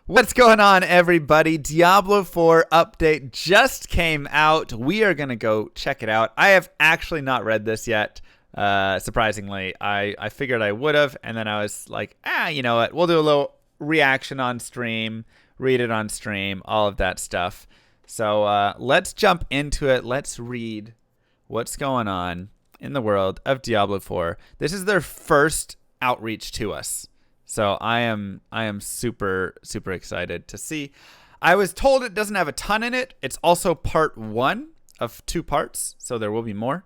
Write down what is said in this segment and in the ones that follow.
What's going on, everybody? Diablo 4 update just came out. We are going to go check it out. I have actually not read this yet. Surprisingly, I figured I would have, and then I was like, you know what? We'll do a little reaction on stream, read it on stream, all of that stuff. So let's jump into it. Let's read what's going on in the world of Diablo 4. This is their first outreach to us. So I am super excited to see. I was told it doesn't have a ton in it. It's also part 1 of 2 parts, so there will be more.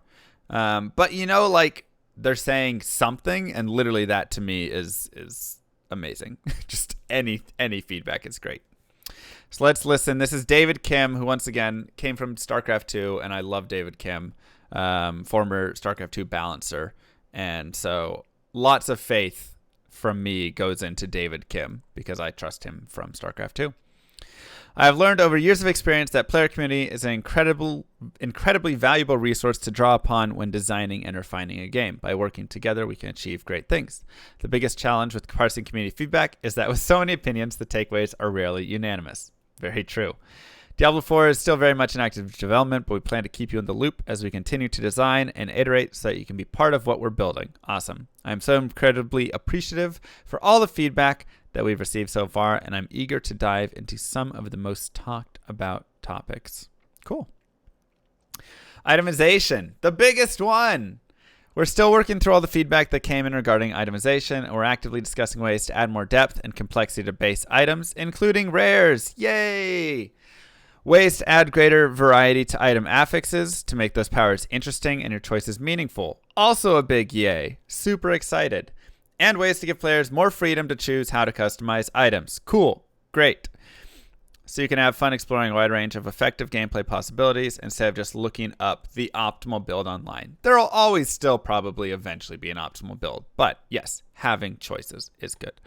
But like they're saying something, and literally that to me is amazing. Just any feedback is great. So let's listen. This is David Kim, who once again came from StarCraft 2, and I love David Kim, former StarCraft 2 balancer, and so lots of faith from me goes into David Kim because I trust him from StarCraft 2. I have learned over years of experience that player community is an incredibly valuable resource to draw upon when designing and refining a game. By working together, we can achieve great things. The biggest challenge with parsing community feedback is that with so many opinions, the takeaways are rarely unanimous. Very true. Diablo 4 is still very much in active development, but we plan to keep you in the loop as we continue to design and iterate so that you can be part of what we're building. Awesome. I am so incredibly appreciative for all the feedback that we've received so far, and I'm eager to dive into some of the most talked about topics. Cool. Itemization, the biggest one. We're still working through all the feedback that came in regarding itemization, and we're actively discussing ways to add more depth and complexity to base items, including rares. Yay! Ways to add greater variety to item affixes to make those powers interesting and your choices meaningful. Also a big yay. Super excited. And ways to give players more freedom to choose how to customize items. Cool. Great. So you can have fun exploring a wide range of effective gameplay possibilities instead of just looking up the optimal build online. There will always still probably eventually be an optimal build. But yes, having choices is good.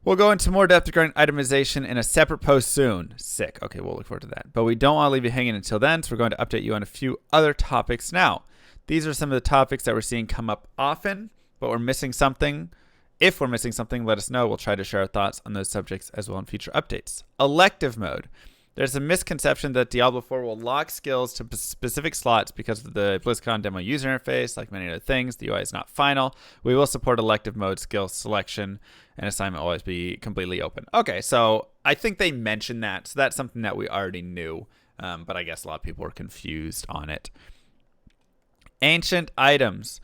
We'll go into more depth regarding itemization in a separate post soon. Sick. Okay, we'll look forward to that. But we don't want to leave you hanging until then, so we're going to update you on a few other topics now. These are some of the topics that we're seeing come up often, but we're missing something. If we're missing something, let us know. We'll try to share our thoughts on those subjects as well in future updates. Elective mode. There's a misconception that Diablo 4 will lock skills to specific slots because of the BlizzCon demo user interface. Like many other things, the UI is not final. We will support elective mode skill selection and assignment will always be completely open. Okay, so I think they mentioned that. So that's something that we already knew, but I guess a lot of people were confused on it. Ancient items.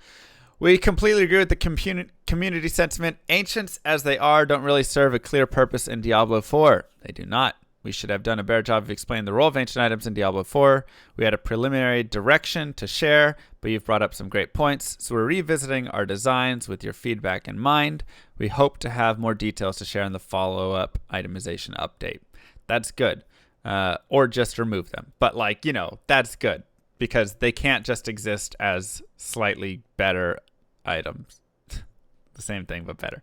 We completely agree with the community sentiment. Ancients, as they are, don't really serve a clear purpose in Diablo 4. They do not. We should have done a better job of explaining the role of ancient items in Diablo 4. We had a preliminary direction to share, but you've brought up some great points, so we're revisiting our designs with your feedback in mind. We hope to have more details to share in the follow-up itemization update. That's good. Or just remove them. But, that's good, because they can't just exist as slightly better items. The same thing, but better.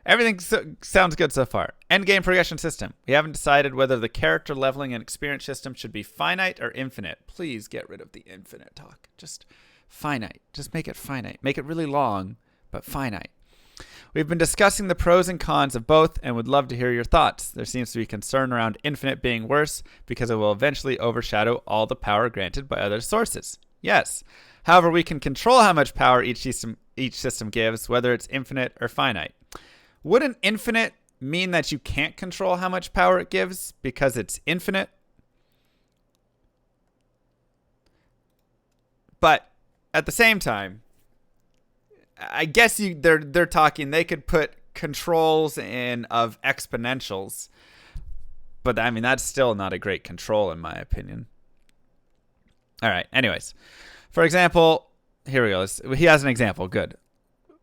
Everything sounds good so far. Endgame progression system. We haven't decided whether the character leveling and experience system should be finite or infinite. Please get rid of the infinite talk. Just finite. Just make it finite. Make it really long, but finite. We've been discussing the pros and cons of both and would love to hear your thoughts. There seems to be concern around infinite being worse because it will eventually overshadow all the power granted by other sources. Yes. However, we can control how much power each system gives, whether it's infinite or finite. Wouldn't infinite mean that you can't control how much power it gives because it's infinite? But at the same time, I guess they're talking, they could put controls in of exponentials. But I mean, that's still not a great control in my opinion. All right, anyways. For example, here we go. He has an example. Good.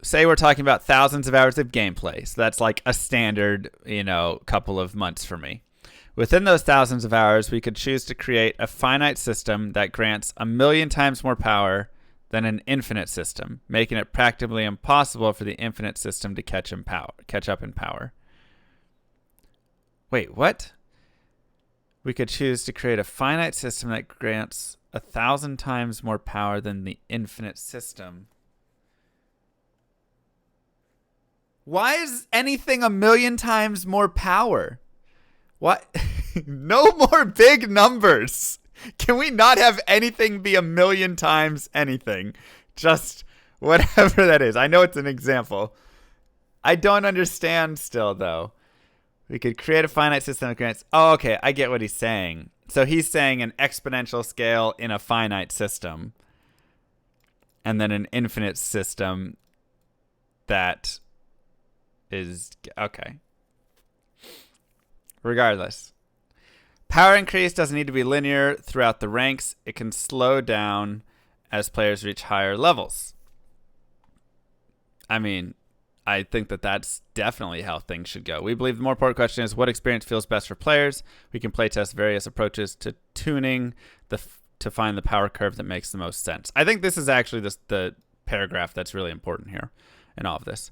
Say we're talking about thousands of hours of gameplay. So that's like a standard, couple of months for me. Within those thousands of hours, we could choose to create a finite system that grants 1,000,000 times more power than an infinite system, making it practically impossible for the infinite system to catch up in power. Wait, what? We could choose to create a finite system that grants 1,000 times more power than the infinite system. Why is anything 1,000,000 times more power? What? No more big numbers. Can we not have anything be a million times anything? Just whatever that is. I know it's an example. I don't understand still, though. We could create a finite system of grants. Oh, okay. I get what he's saying. So he's saying an exponential scale in a finite system, and then an infinite system that is okay. Regardless, power increase doesn't need to be linear throughout the ranks. It can slow down as players reach higher levels. I mean, I think that that's definitely how things should go. We believe the more important question is what experience feels best for players. We can playtest various approaches to tuning to find the power curve that makes the most sense. I think this is actually the paragraph that's really important here in all of this.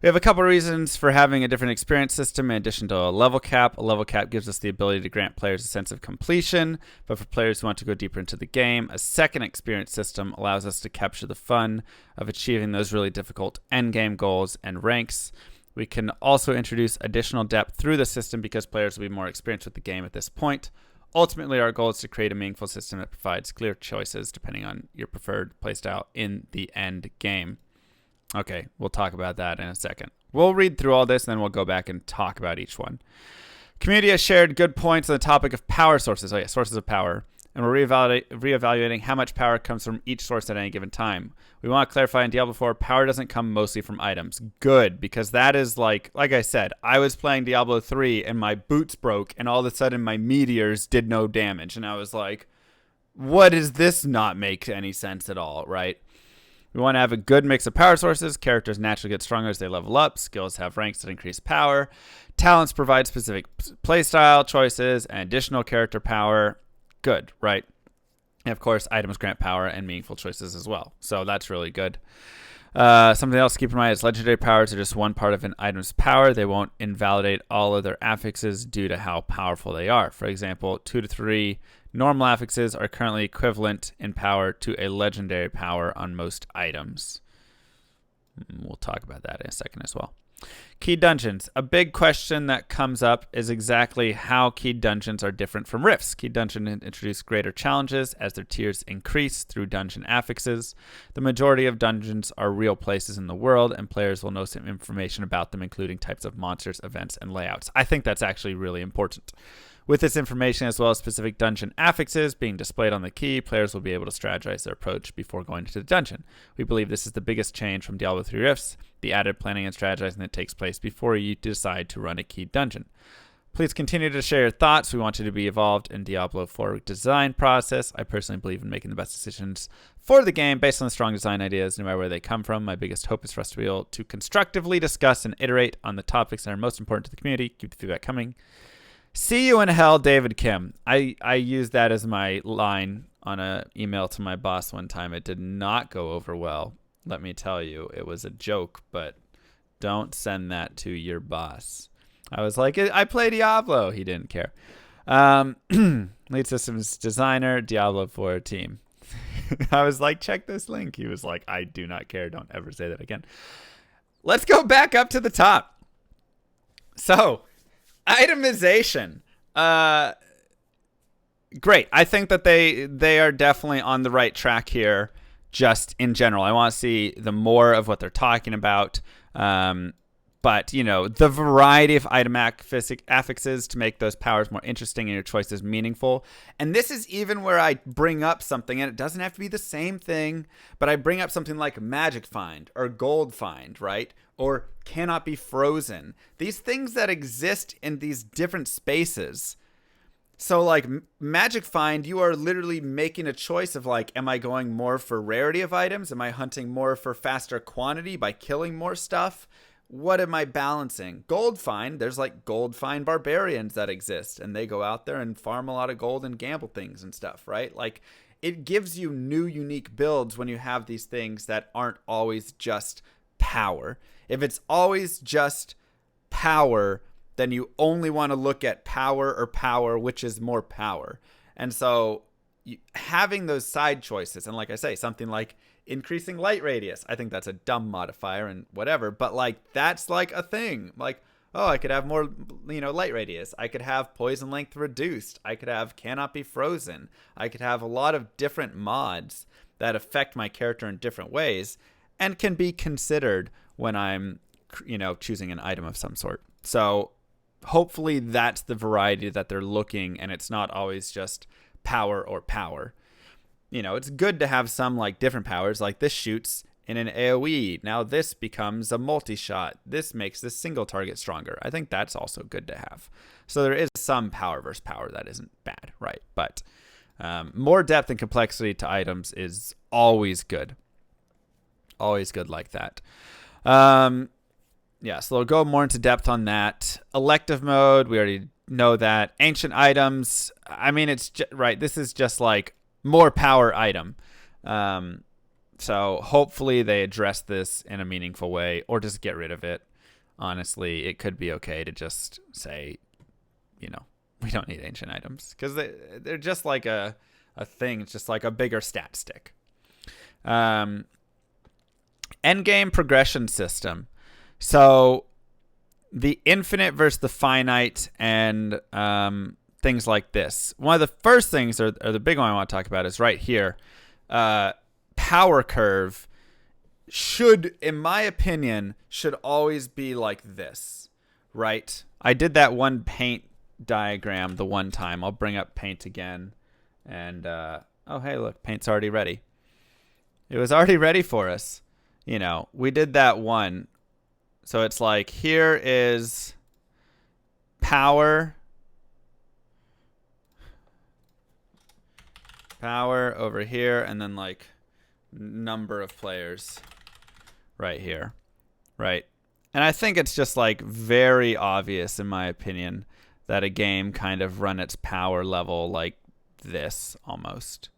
We have a couple of reasons for having a different experience system in addition to a level cap. A level cap gives us the ability to grant players a sense of completion, but for players who want to go deeper into the game, a second experience system allows us to capture the fun of achieving those really difficult endgame goals and ranks. We can also introduce additional depth through the system because players will be more experienced with the game at this point. Ultimately, our goal is to create a meaningful system that provides clear choices depending on your preferred playstyle in the end game. Okay, we'll talk about that in a second. We'll read through all this, and then we'll go back and talk about each one. Community has shared good points on the topic of power sources. Oh yeah, sources of power. And we're reevaluating how much power comes from each source at any given time. We want to clarify in Diablo 4, power doesn't come mostly from items. Good, because that is like I said, I was playing Diablo 3, and my boots broke, and all of a sudden my meteors did no damage. And I was like, what does this not make any sense at all, right? We want to have a good mix of power sources. Characters naturally get stronger as they level up. Skills have ranks that increase power. Talents provide specific playstyle choices and additional character power. Good, right? And of course, items grant power and meaningful choices as well. So that's really good. Something else to keep in mind is legendary powers are just one part of an item's power. They won't invalidate all of their affixes due to how powerful they are. For example, 2 to 3 normal affixes are currently equivalent in power to a legendary power on most items. We'll talk about that in a second as well. Key dungeons. A big question that comes up is exactly how key dungeons are different from rifts. Key dungeons introduce greater challenges as their tiers increase through dungeon affixes. The majority of dungeons are real places in the world, and players will know some information about them, including types of monsters, events, and layouts. I think that's actually really important. With this information, as well as specific dungeon affixes being displayed on the key, players will be able to strategize their approach before going into the dungeon. We believe this is the biggest change from Diablo 3 Rifts, the added planning and strategizing that takes place before you decide to run a key dungeon. Please continue to share your thoughts. We want you to be involved in Diablo 4 design process. I personally believe in making the best decisions for the game based on the strong design ideas, no matter where they come from. My biggest hope is for us to be able to constructively discuss and iterate on the topics that are most important to the community. Keep the feedback coming. See you in hell, David Kim. I used that as my line on an email to my boss one time. It did not go over well. Let me tell you, it was a joke, but don't send that to your boss. I was like, I play Diablo. He didn't care. Lead systems designer, Diablo 4 team. I was like, check this link. He was like, I do not care. Don't ever say that again. Let's go back up to the top. So, itemization. Great. I think that they are definitely on the right track here, just in general. I want to see the more of what they're talking about. But, you know, the variety of item affixes to make those powers more interesting and your choices meaningful. And this is even where I bring up something, and it doesn't have to be the same thing, but I bring up something like Magic Find or Gold Find, right? Or cannot be frozen. These things that exist in these different spaces. So like Magic Find, you are literally making a choice of like, am I going more for rarity of items? Am I hunting more for faster quantity by killing more stuff? What am I balancing? Gold Find, there's like Gold Find barbarians that exist, and they go out there and farm a lot of gold and gamble things and stuff, right? Like, it gives you new, unique builds when you have these things that aren't always just power. If it's always just power, then you only want to look at power or power, which is more power. And so having those side choices, and like I say, something like increasing light radius, I think that's a dumb modifier and whatever, but like that's like a thing. Like, Oh, I could have more, light radius. I could have poison length reduced. I could have cannot be frozen. I could have a lot of different mods that affect my character in different ways and can be considered when I'm, choosing an item of some sort. So hopefully that's the variety that they're looking, and it's not always just power or power. It's good to have some like different powers, like this shoots in an AoE. Now this becomes a multi-shot. This makes this single target stronger. I think that's also good to have. So there is some power versus power that isn't bad, right? But more depth and complexity to items is always good. Always good like that. Yeah, so they'll go more into depth on that. Elective mode, we already know that. Ancient items, I mean, it's right. This is just like more power item. So hopefully they address this in a meaningful way, or just get rid of it. Honestly, it could be okay to just say, we don't need ancient items, because they're just like a thing. It's just like a bigger stat stick. Endgame progression system. So the infinite versus the finite and things like this. One of the first things, or the big one I want to talk about, is right here. Power curve should, in my opinion, should always be like this, right? I did that one paint diagram the one time. I'll bring up paint again. And, oh, hey, look, paint's already ready. It was already ready for us. We did that one. So it's like, here is power over here, and then like number of players right here, right? And I think it's just like very obvious, in my opinion, that a game kind of run its power level like this almost,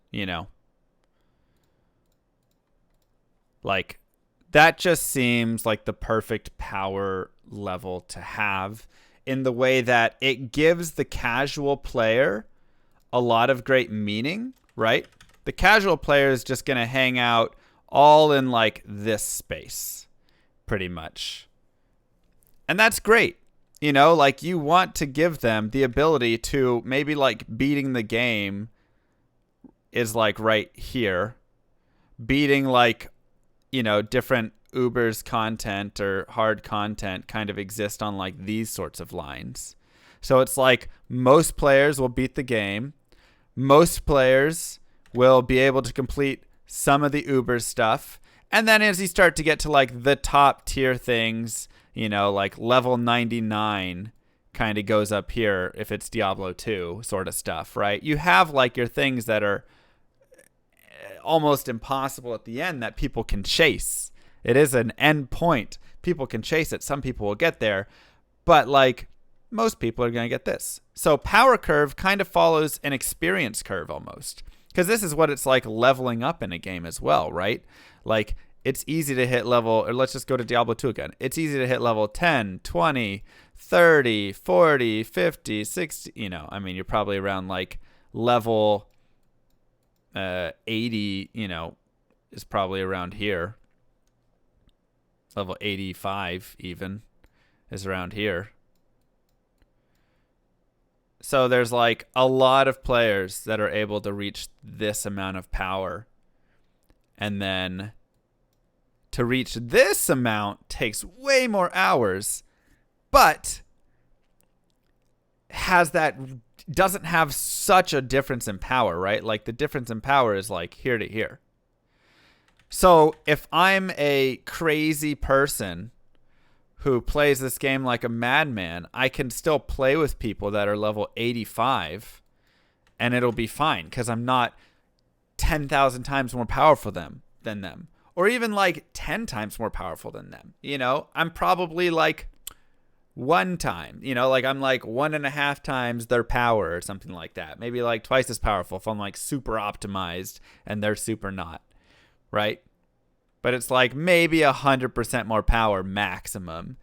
like that just seems like the perfect power level to have, in the way that it gives the casual player a lot of great meaning, right? The casual player is just going to hang out all in like this space, pretty much. And that's great. Like you want to give them the ability to maybe like beating the game is like right here. Beating like, different Uber's content or hard content kind of exist on like these sorts of lines. So it's like most players will beat the game. Most players will be able to complete some of the Uber stuff. And then as you start to get to like the top tier things, like level 99 kind of goes up here if it's Diablo 2 sort of stuff, right? You have like your things that are almost impossible at the end that people can chase. It is an end point. People can chase it. Some people will get there. But like most people are going to get this. So power curve kind of follows an experience curve almost. Because this is what it's like leveling up in a game as well, right? Like it's easy to hit level, or let's just go to Diablo 2 again. It's easy to hit level 10, 20, 30, 40, 50, 60. You're probably around like level 80, is probably around here. Level 85 even is around here. So there's like a lot of players that are able to reach this amount of power. And then to reach this amount takes way more hours, but doesn't have such a difference in power, right? Like the difference in power is like here to here. So if I'm a crazy person who plays this game like a madman, I can still play with people that are level 85 and it'll be fine because I'm not 10,000 times more powerful than them, or even like 10 times more powerful than them. I'm probably like one time, like I'm like 1.5 times their power or something like that. Maybe like twice as powerful if I'm like super optimized and they're super not, right? But it's like maybe 100% more power maximum.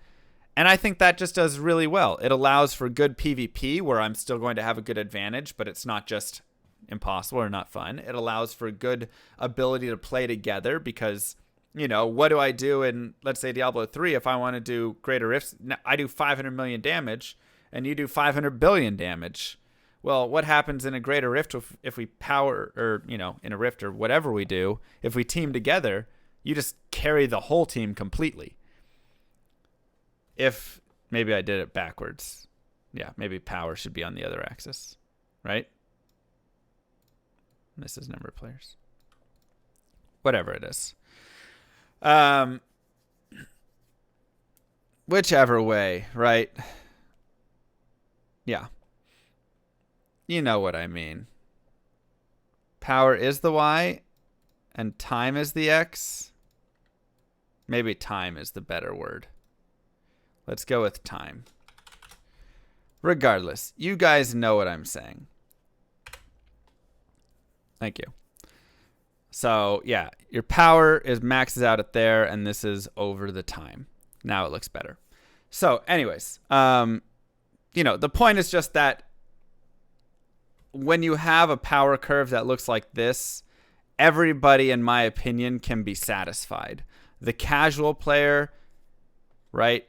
And I think that just does really well. It allows for good PvP where I'm still going to have a good advantage, but it's not just impossible or not fun. It allows for good ability to play together because what do I do in, let's say, Diablo 3 if I want to do greater rifts? I do 500 million damage, and you do 500 billion damage. Well, what happens in a greater rift if we power, or, in a rift or whatever we do, if we team together, you just carry the whole team completely. If maybe I did it backwards. Yeah, maybe power should be on the other axis, right? This is number of players. Whatever it is. Whichever way, right? Yeah. You know what I mean. Power is the Y and time is the X. Maybe time is the better word. Let's go with time. Regardless, you guys know what I'm saying. Thank you. So, yeah, your power maxes out at there, and this is over the time. Now it looks better. So, anyways, the point is just that when you have a power curve that looks like this, everybody, in my opinion, can be satisfied. The casual player, right,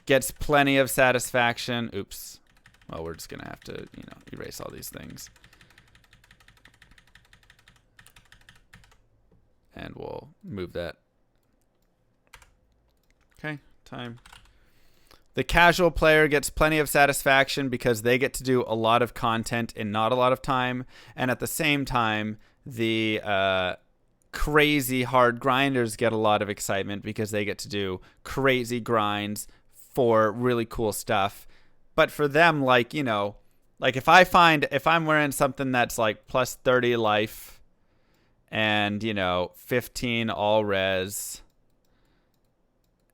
gets plenty of satisfaction. Oops. Well, we're just going to have to, erase all these things. And we'll move that. Okay, time. The casual player gets plenty of satisfaction because they get to do a lot of content in not a lot of time. And at the same time, the crazy hard grinders get a lot of excitement because they get to do crazy grinds for really cool stuff. But for them, like if I'm wearing something that's like plus 30 life and, 15 all res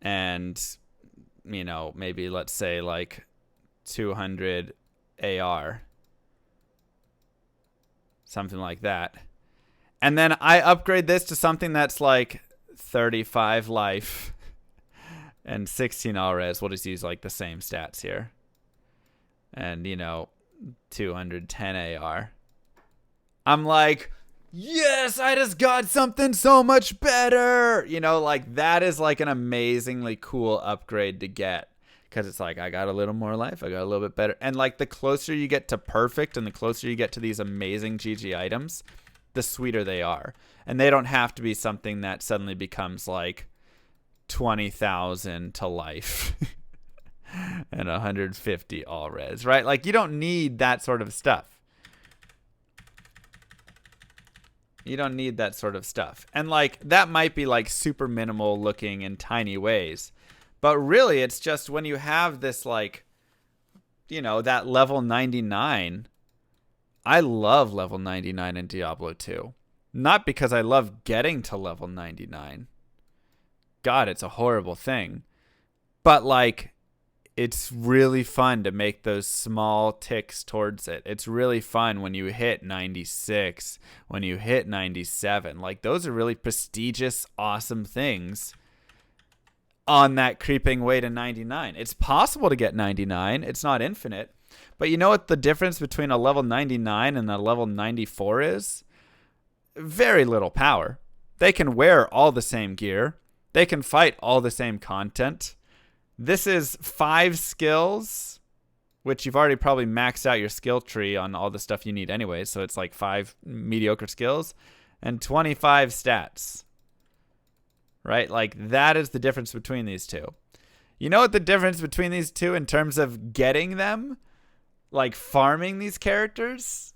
and, maybe let's say like 200 AR, something like that. And then I upgrade this to something that's like 35 life and 16 all res. We'll just use like the same stats here. And, 210 AR. I'm like, yes, I just got something so much better. That is like an amazingly cool upgrade to get. Because it's like, I got a little more life. I got a little bit better. And like the closer you get to perfect and the closer you get to these amazing GG items, the sweeter they are. And they don't have to be something that suddenly becomes like 20,000 to life. And 150 all res, right? Like, you don't need that sort of stuff. You don't need that sort of stuff. And like, that might be like super minimal looking in tiny ways. But really, it's just when you have this like, that level 99. I love level 99 in Diablo 2. Not because I love getting to level 99. God, it's a horrible thing. But like, it's really fun to make those small ticks towards it. It's really fun when you hit 96, when you hit 97. Like, those are really prestigious, awesome things on that creeping way to 99. It's possible to get 99. It's not infinite. But you know what the difference between a level 99 and a level 94 is? Very little power. They can wear all the same gear. They can fight all the same content. This is 5 skills, which you've already probably maxed out your skill tree on all the stuff you need anyway. So it's like 5 mediocre skills and 25 stats, right? Like, that is the difference between these two. You know what the difference between these two in terms of getting them, like farming these characters?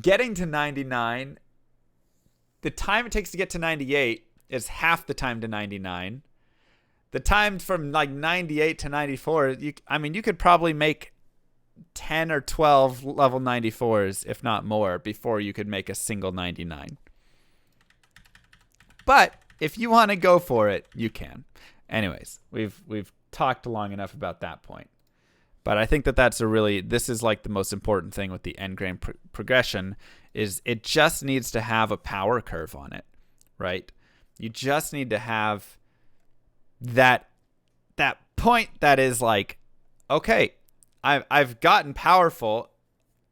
Getting to 99, the time it takes to get to 98 is half the time to 99. The time from like 98 to 94, you could probably make 10 or 12 level 94s, if not more, before you could make a single 99. But if you want to go for it, you can. Anyways, we've talked long enough about that point. But I think this is like the most important thing with the endgame progression, is it just needs to have a power curve on it, right? You just need to have that point that is like, okay, I've gotten powerful.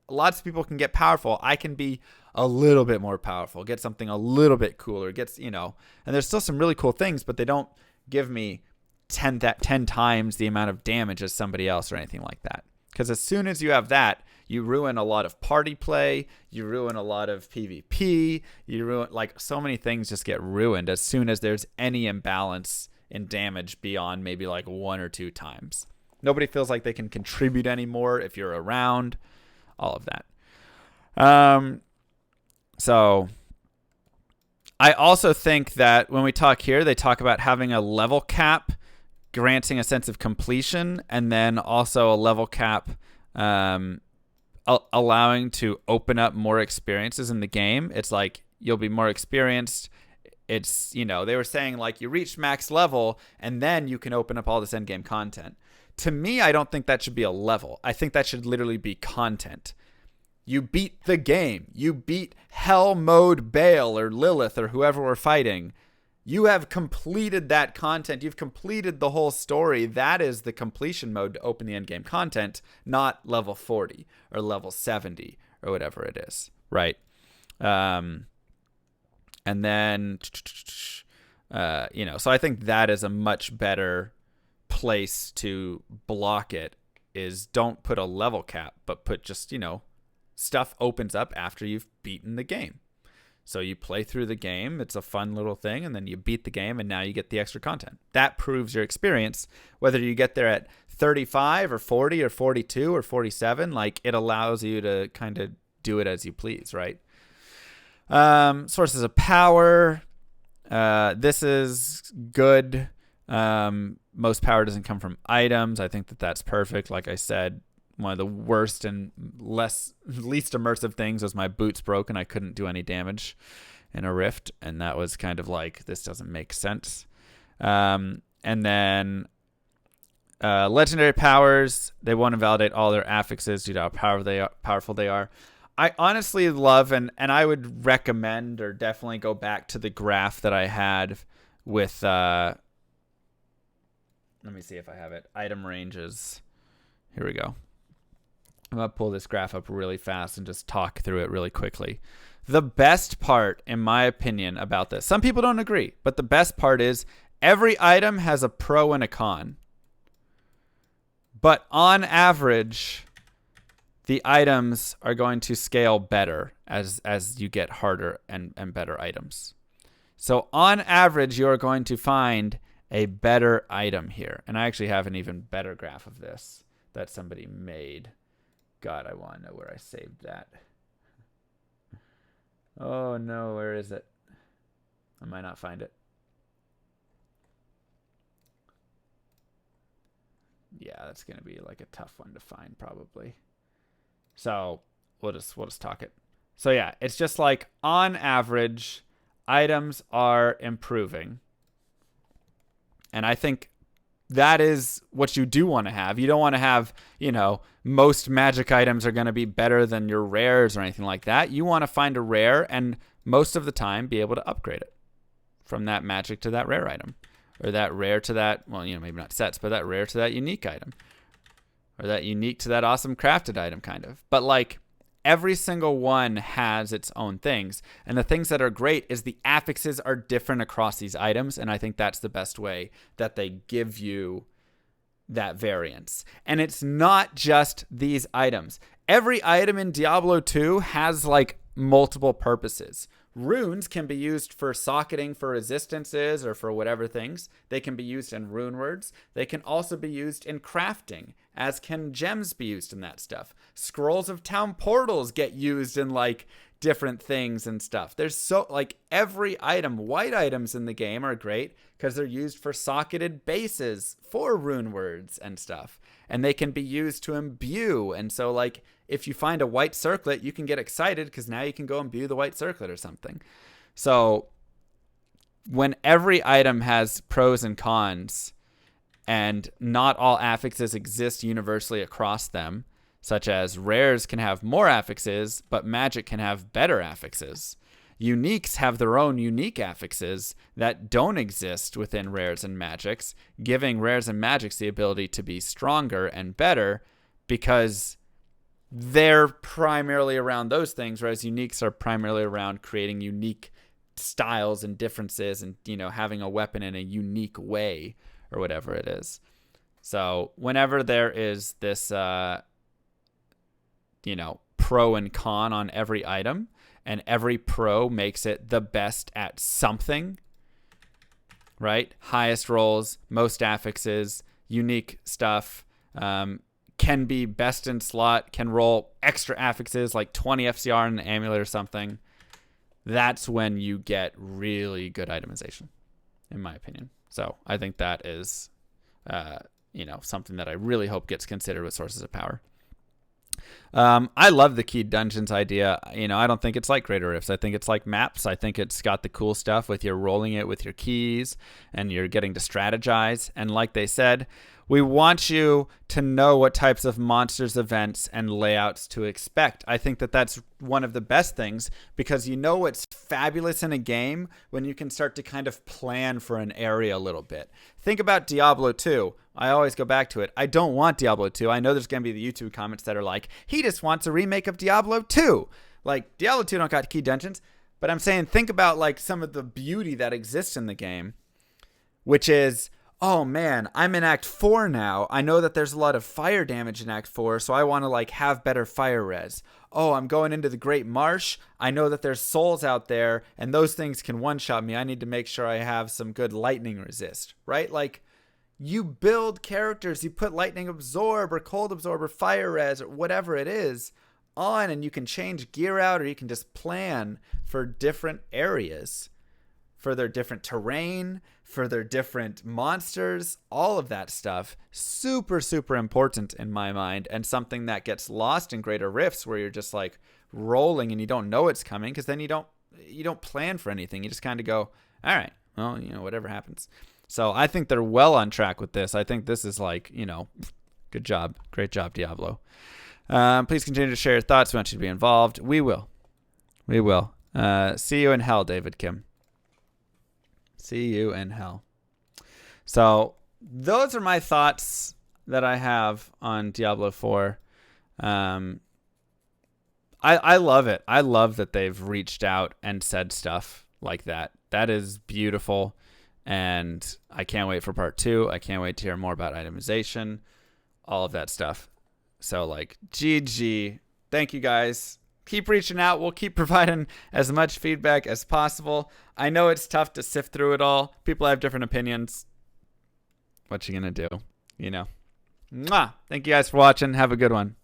Lots of people can get powerful. I can be a little bit more powerful, get something a little bit cooler, gets, and there's still some really cool things, but they don't give me 10 times the amount of damage as somebody else or anything like that. Because as soon as you have that, you ruin a lot of party play, you ruin a lot of PvP, you ruin, like, so many things just get ruined as soon as there's any imbalance in damage beyond maybe like 1 or 2 times. Nobody feels like they can contribute anymore if you're around, all of that. So I also think that when we talk here, they talk about having a level cap, granting a sense of completion, and then also a level cap allowing to open up more experiences in the game. It's like you'll be more experienced. It's, they were saying like you reach max level and then you can open up all this endgame content. To me, I don't think that should be a level. I think that should literally be content. You beat the game. You beat Hell Mode Bale or Lilith or whoever we're fighting. You have completed that content. You've completed the whole story. That is the completion mode to open the endgame content, not level 40 or level 70 or whatever it is, right? And then, so I think that is a much better place to block it, is don't put a level cap, but put just, stuff opens up after you've beaten the game. So you play through the game, it's a fun little thing, and then you beat the game, and now you get the extra content. That proves your experience. Whether you get there at 35 or 40 or 42 or 47, like, it allows you to kind of do it as you please, right? Sources of power. This is good. Most power doesn't come from items. I think that that's perfect. Like I said, one of the worst and least immersive things was my boots broke and I couldn't do any damage in a rift, and that was kind of like, this doesn't make sense. And then legendary powers, they won't invalidate all their affixes due to how powerful they are. I honestly love, and I would recommend or definitely go back to the graph that I had with let me see if I have it. Item ranges. Here we go. I'm going to pull this graph up really fast and just talk through it really quickly. The best part, in my opinion, about this, some people don't agree, but the best part is every item has a pro and a con. But on average, the items are going to scale better as you get harder and better items. So on average, you're going to find a better item here. And I actually have an even better graph of this that somebody made. God, I want to know where I saved that. Oh no, where is it? I might not find it. Yeah, that's going to be like a tough one to find probably. So we'll just talk it. So yeah, it's just like on average, items are improving. And I think that is what you do want to have. You don't want to have, most magic items are going to be better than your rares or anything like that. You want to find a rare and most of the time be able to upgrade it from that magic to that rare item, or that rare to that, well, maybe not sets, but that rare to that unique item, or that unique to that awesome crafted item kind of. But like every single one has its own things. And the things that are great is the affixes are different across these items. And I think that's the best way that they give you that variance. And it's not just these items. Every item in Diablo 2 has like multiple purposes. Runes can be used for socketing for resistances or for whatever things. They can be used in rune words. They can also be used in crafting, as can gems be used in that stuff. Scrolls of town portals get used in like different things and stuff. There's so like every item, white items in the game are great because they're used for socketed bases for rune words and stuff. And they can be used to imbue. And so like if you find a white circlet, you can get excited because now you can go imbue the white circlet or something. So when every item has pros and cons, and not all affixes exist universally across them, such as rares can have more affixes, but magic can have better affixes. Uniques have their own unique affixes that don't exist within rares and magics, giving rares and magics the ability to be stronger and better because they're primarily around those things, whereas uniques are primarily around creating unique styles and differences and, you know, having a weapon in a unique way or whatever it is. So whenever there is this, you know, pro and con on every item, and every pro makes it the best at something, right? Highest rolls, most affixes, unique stuff, can be best in slot, can roll extra affixes like 20 FCR in an amulet or something. That's when you get really good itemization, in my opinion. So I think that is, you know, something that I really hope gets considered with sources of power. I love the keyed dungeons idea. You know, I don't think it's like Greater Rifts. I think it's like maps. I think it's got the cool stuff with you're rolling it with your keys and you're getting to strategize. And like they said, we want you to know what types of monsters, events, and layouts to expect. I think that that's one of the best things, because you know what's fabulous in a game when you can start to kind of plan for an area a little bit. Think about Diablo 2. I always go back to it. I don't want Diablo 2. I know there's going to be the YouTube comments that are like, he just wants a remake of Diablo 2. Like, Diablo 2 don't got key dungeons. But I'm saying, think about like some of the beauty that exists in the game, which is, oh man, I'm in Act 4 now. I know that there's a lot of fire damage in Act 4, so I want to like have better fire res. Oh, I'm going into the Great Marsh. I know that there's souls out there, and those things can one-shot me. I need to make sure I have some good lightning resist, right? Like, you build characters, you put lightning absorb or cold absorb or fire res or whatever it is on, and you can change gear out, or you can just plan for different areas, for their different terrain, for their different monsters, all of that stuff. Super, super important in my mind, and something that gets lost in Greater Rifts, where you're just like rolling and you don't know it's coming, because then you don't plan for anything. You just kind of go, all right, well, you know, whatever happens. So I think they're well on track with this. I think this is like, you know, good job. Great job, Diablo. Please continue to share your thoughts. We want you to be involved. We will. We will. See you in hell, David Kim. See you in hell. So those are my thoughts that I have on Diablo 4. I love it. I love that they've reached out and said stuff like that. That is beautiful. And I can't wait for part 2. I can't wait to hear more about itemization, all of that stuff. So, like, GG. Thank you, guys. Keep reaching out. We'll keep providing as much feedback as possible. I know it's tough to sift through it all. People have different opinions. What you gonna do? You know. Mwah! Thank you guys for watching. Have a good one.